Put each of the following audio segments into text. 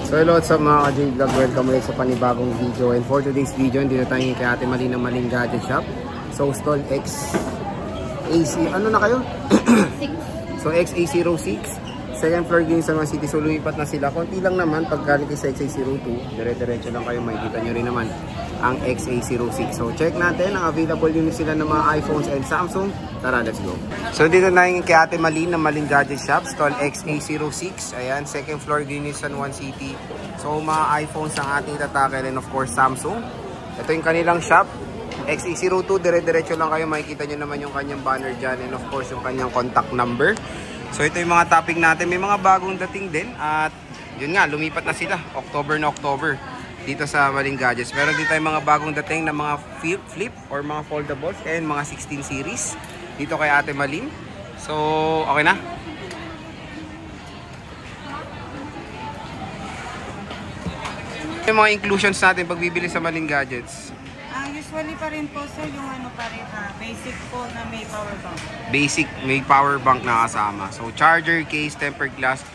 So hello, what's up mga ka-J-Vlog, welcome ulit sa panibagong video. And for today's video, dito tayo kay Ate Malin ng Malin Gadget Shop. So stall XAC, ano na kayo? So XA06, second floor din sa mga city. So lumipat na sila, konti lang naman pag galing sa XA02, dire-diretso lang kayo, makikita nyo rin naman ang XA06. So check natin, ang available yun sila ng mga iPhones and Samsung. Tara, let's go. So dito na yung kay Ate Malin ng Malin Gadget Shop, stall XA06. Ayan, second floor din sa San Juan City. So mga iPhones ang ating tatakil and of course Samsung. Ito yung kanilang shop, XA02, dire-diretso lang kayo, makikita nyo naman yung kanyang banner dyan and of course yung kanyang contact number. So ito yung mga topic natin, may mga bagong dating din at yun nga, lumipat na sila, October dito sa Malin Gadgets. Meron din tayong mga bagong dating na mga flip or mga foldables and mga 16 series dito kay Ate Malin. So, okay na? Yung mga inclusions natin pag bibili sa Malin Gadgets. Usually pa rin po sir, yung ano pa rin, basic po na may power bank. Basic, may power bank na kasama. So, charger, case, tempered glass,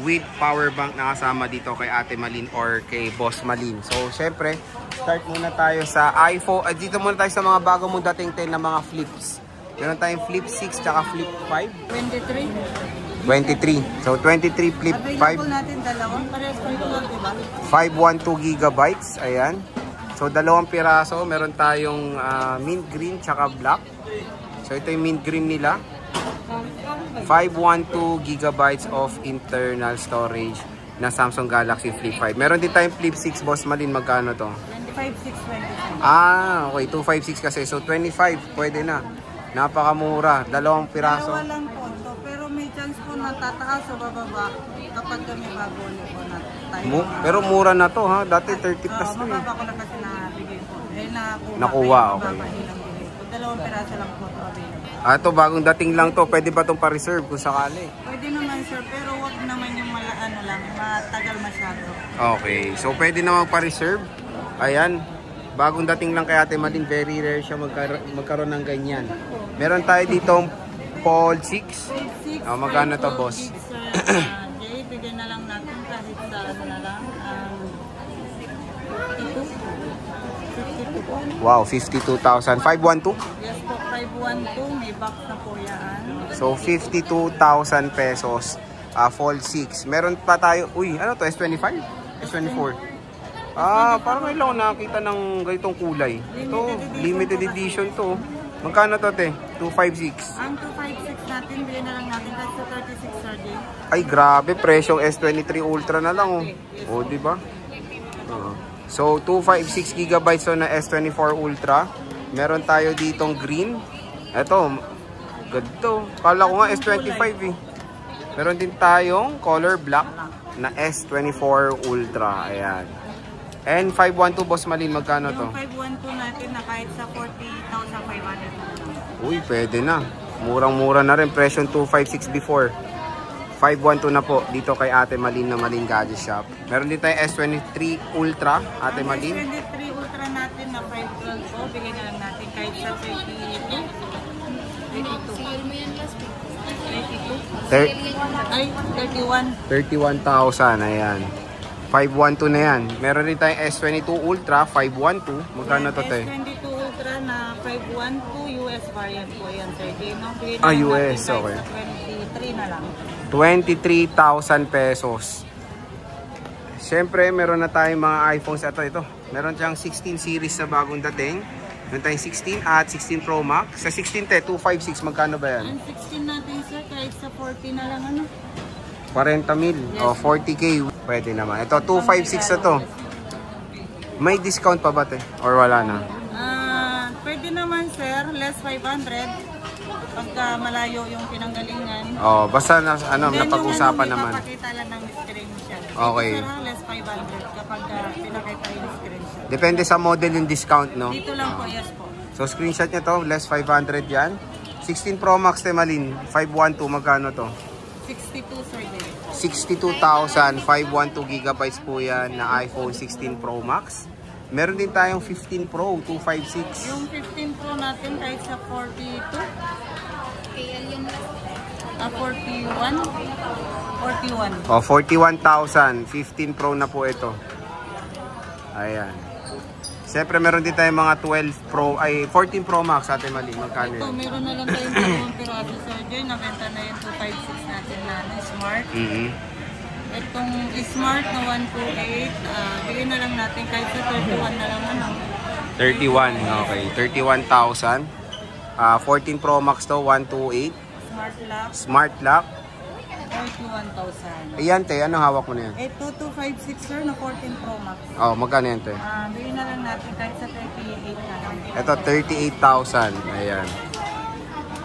with power bank na kasama dito kay Ate Malin or kay Boss Malin. So, syempre, start muna tayo sa iPhone. Dito muna tayo sa mga bago mong dating 10 na mga flips. Meron tayong flip 6 tsaka flip 5. 23. So, 23 flip 5. Available natin dalawang. Parehas pa ito lang, diba? 512 gigabytes. Ayan. So, dalawang piraso. Meron tayong mint green tsaka black. So, ito yung mint green nila. 512 gigabytes of internal storage na Samsung Galaxy Flip 5. Meron din tayong Flip 6, Boss Malin. Magkano to? 25,625. Okay. 256 kasi. So, 25. Pwede na. Napakamura. Dalawang piraso. Dalawa lang po to. Pero may chance po na tataas o bababa kapag may bago ulit po na tayo. Pero mura na to ha. Dati 30 plus to eh. Mababa ko na kasi nabigay po. Nakuha. Okay. Dalawang piraso lang po to available. Ito, bagong dating lang to. Pwede ba itong pa-reserve kung sakali? Pwede naman sir, pero wag naman yung matagal masyado. Okay, so pwede naman pa-reserve. Ayan, bagong dating lang kay Ate Malin. Very rare siya magkaroon ng ganyan. Meron tayo ditong Fold 6. Magkano to, boss? Jay, bigyan na lang natin kahit sa ano na lang. 52. Wow, 52,000. 512? Yes po, 512. May box na po yan. So, 52,000 pesos. Fold 6. Meron pa tayo, uy, ano to? S25? S24? Parang ngayon lang nakita ng ganitong kulay. Ito, limited edition to. Magkano to, te? 256. Ang 256 natin, bilhin na lang natin kasi sa 36 sir. Ay, grabe. Presyong S23 Ultra na lang, oh. Oh, diba? So, 256 GB so na S24 Ultra. Meron tayo ditong green. Ito, ganito. Kala ko nga S25 eh. Meron din tayong color black na S24 Ultra. Ayan. And 512, Boss Malin, magkano to? Yung 512 natin na kahit sa 40,500. Uy, pwede na. Murang-mura na rin. Presyong 256 before. 512 na po dito kay Ate Malin na Malin Gadget Shop. Meron din tayong S23 Ultra, Ate Malin. S23 Ultra natin na 512 po, bigyan na lang natin kahit sa 32. 31,000, ayan. 512 na yan. Meron din tayong S22 Ultra, 512. Magkano to, te? S22 Ultra na 512 US variant po yan, sir. US, okay. 23 na lang. 23,000 pesos. Siyempre, meron na tayong mga iPhones. Ito. Meron siyang 16 series na bagong dating. Meron tayong 16 at 16 Pro Max. Sa 16, 256, magkano ba yan? Ang 16 natin, sir, kahit sa 40 na lang, ano? 40 mil o 40K. Pwede naman. Ito, 256 na to. May discount pa ba, te? Or wala na? Pwede naman, sir. Less 500. Pagka malayo yung pinanggalingan. Basta napag-usapan naman. Papakita lang ng screenshot. Okay. Sir, less 500 kapag pinakita yung screenshot. Depende sa model yung discount, no? Dito lang po, yes po. So, screenshot nyo to. Less 500 yan. 16 Pro Max, te Malin. 512, magkano to? 62, sir. 62,000. 512 gigabytes po yan na iPhone 16 Pro Max. Meron din tayong 15 Pro, 256. Yung 15 Pro natin kahit sa 42. 41. 41. O, 41,000. 15 Pro na po ito. Ayan. Siyempre, meron din tayong mga 12 Pro, ay 14 Pro Max, Ate Mali. Magkano Ito, yun? meron na lang tayong dalawang piraso, Sir Joy. Nabenta na yung 256 natin na Smart. Itong Smart na 128, bigyan na lang natin kahit sa 31 na lang. 31, okay. 31,000. 14 Pro Max to, 128. Smart lock, Smart lock. 31,000. Ayan, te. Ano hawak mo na yan? Ito, 256, sir, na 14 Pro Max. Oh, magkano yan, te? Bigyan na lang natin kahit sa 38 na lang. Ito, 38,000. Ayan.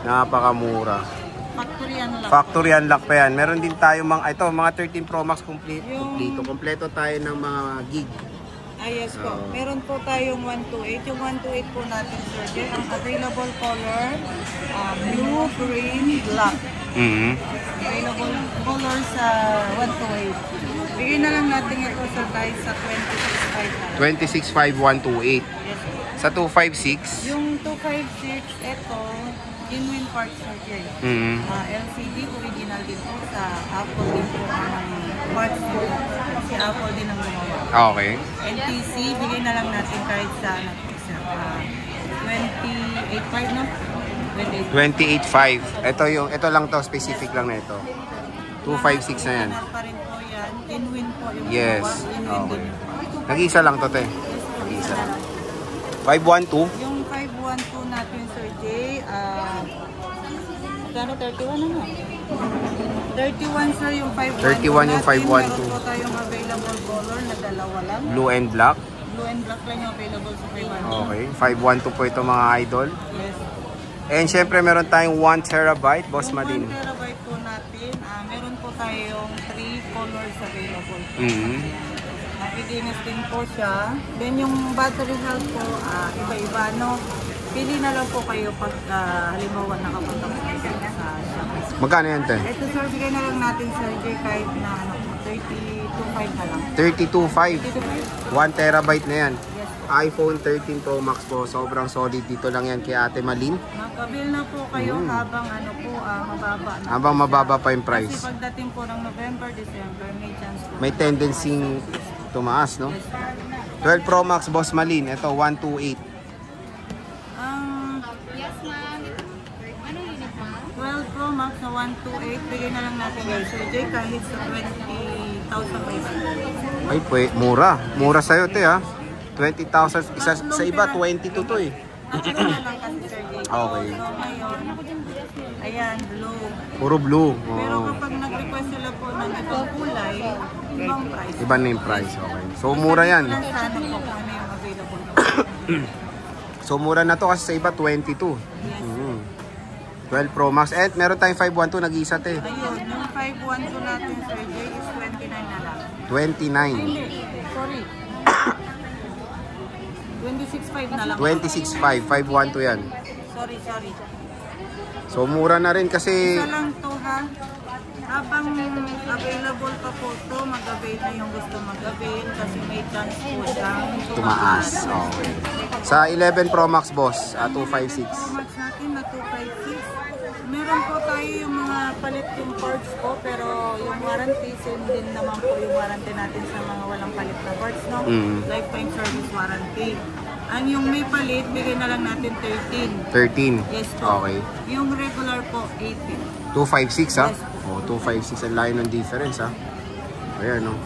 Napakamura. Factory ano lang. Factory unlock pa yan. Meron din tayo mga 13 Pro Max kompleto tayo ng mga gig. Yes po. Meron po tayong 128. Yung 128 po natin, sir, Jay, ang available color, blue, green, black. Available color sa 128. Bigyan na lang natin ito sa guys sa 26,500. 26,5,128. Yes po. Sa 256. Yung 256, ito, genuine parts, sir, Jay. LCD, original din po sa Apple din po ang parts po. Si Apple din ang gumawa. Okay. NTC, bigay na lang natin kahit sa 28.5, no? 28,500. Ito lang to, specific lang na ito. 256 na yan. Pa rin po yan. Genuine po yung Yes. gumawa. Okay. Nag-isa lang to, te. Nag-isa lang. 512. Yung 512 natin, Sir Jay, magkano 31 na 31, sir, yung 512. 31 yung 512. Meron po tayong available color na dalawa lang. Blue and black. Blue and black lang yung available sa 512. Okay. 512 po ito mga idol. Yes. And syempre meron tayong 1 terabyte, Boss Yung Madin. 1 terabyte po natin, meron po tayong 3 colors available. Nakidinis din po siya. Then yung battery health po, iba-iba, no? Pili na lang po kayo pag halimbawa nakapunta po kayo sa shop. Magkano yan, te? Ito, sir, bigay na lang natin, sir, kahit na 32.5 na lang. 32,500. 32.5? 1 terabyte na yan. Yes. iPhone 13 Pro Max po. Sobrang solid dito lang yan kay Ate Malin. Makabil na po kayo habang mababa na. Habang mababa pa yung Kasi price. pagdating po ng November, December, may chance po. May tendency tumaas, no? 12 Pro Max, Boss Malin. Ito, 128. Yes, ma'am. Ano yun, ma'am? 12 Pro Max na 128. Bigay na lang natin guys, Sir Jay, kahit sa 20,000 pesos. Ay, mura. Mura sa'yo, te, ha? 20,000. Sa iba, 22 to, eh. Ano na lang kasi, Sir Jay. Okay. So, ngayon, ayan, blue. Puro blue. Pero Oo. kapag nag-request sila po ng ibang kulay, ibang price. Iba na yung price. Okay. So, mura yan. Lang sa ano po kung ano yung available. So, mura na to kasi sa iba, 22. Yes. 12 Pro Max. And meron tayong 512, nag-isa, te. Ayun, yung 512 natin, Sir Jay, is 29 na lang. 29. Hindi, sorry. 26.5 na lang. 26,500. 512 yan. Sorry. So, mura na rin kasi... Isa lang to, ha. Habang available pa po to, mag-avail na yung gusto mag-avail kasi may chance po siyang Tumaas. Okay. Sa 11 Pro Max, boss, 256. Pro Max natin na 256. Meron po tayo yung mga palit yung parts po, pero yung warranty, same din naman po yung warranty natin sa mga walang palit na parts, no? Lifetime service warranty. Ang yung may palit, bigay na lang natin 13. 13. Yes po. Okay. Yung regular po, 18. 256, ha? Yes. Oh, 256. Ang layo ng difference, ha? Ayan, no?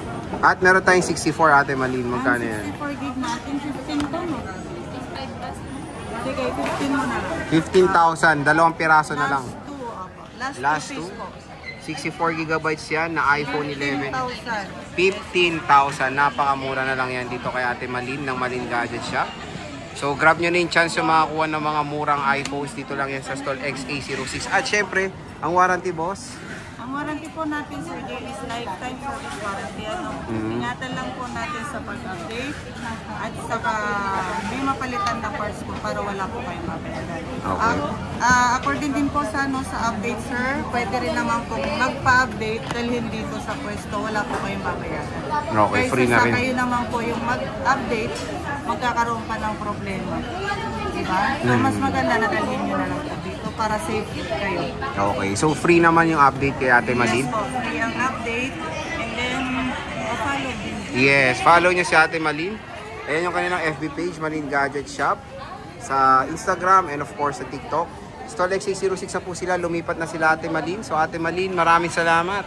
At meron tayong 64, Ate Malin. Magkano yan? 64 gig natin, 15 to, no? Sige, 15 mo na lang. 15,000. Dalawang piraso na lang. Last Last 2 two? po. 64 gigabytes yan na iPhone 11. 15,000. 15,000. Napakamura na lang yan dito kay Ate Malin ng Malin Gadget Shop. So grab nyo na yung chance yung makakuha ng mga murang iPhones. Dito lang yan sa Stall XA06. At syempre, ang warranty, boss. Ang warranty po natin, Sir Jay, is lifetime service warranty. Ano? Ingatan lang po natin sa pag-update at saka may mapalitan na parts po para wala po kayong mabayaran. Okay. According din po sa, sa update, sir, pwede rin naman po magpa-update dalhin dito sa pwesto, wala po kayong babayaran. Okay, free na rin. Kayo naman po yung mag-update, magkakaroon pa ng problema. Diba? So, mas maganda na dalhin nyo na lang po dito para safe kayo. Okay, so free naman yung update kay Ate Malin? Yes po, free ang update. And then, follow din. Yes, follow niyo si Ate Malin. Ayan yung kanilang FB page, Malin Gadget Shop. Sa Instagram and of course sa TikTok. Stall X806 na po sila, lumipat na sila Ate Malin. So Ate Malin, maraming salamat.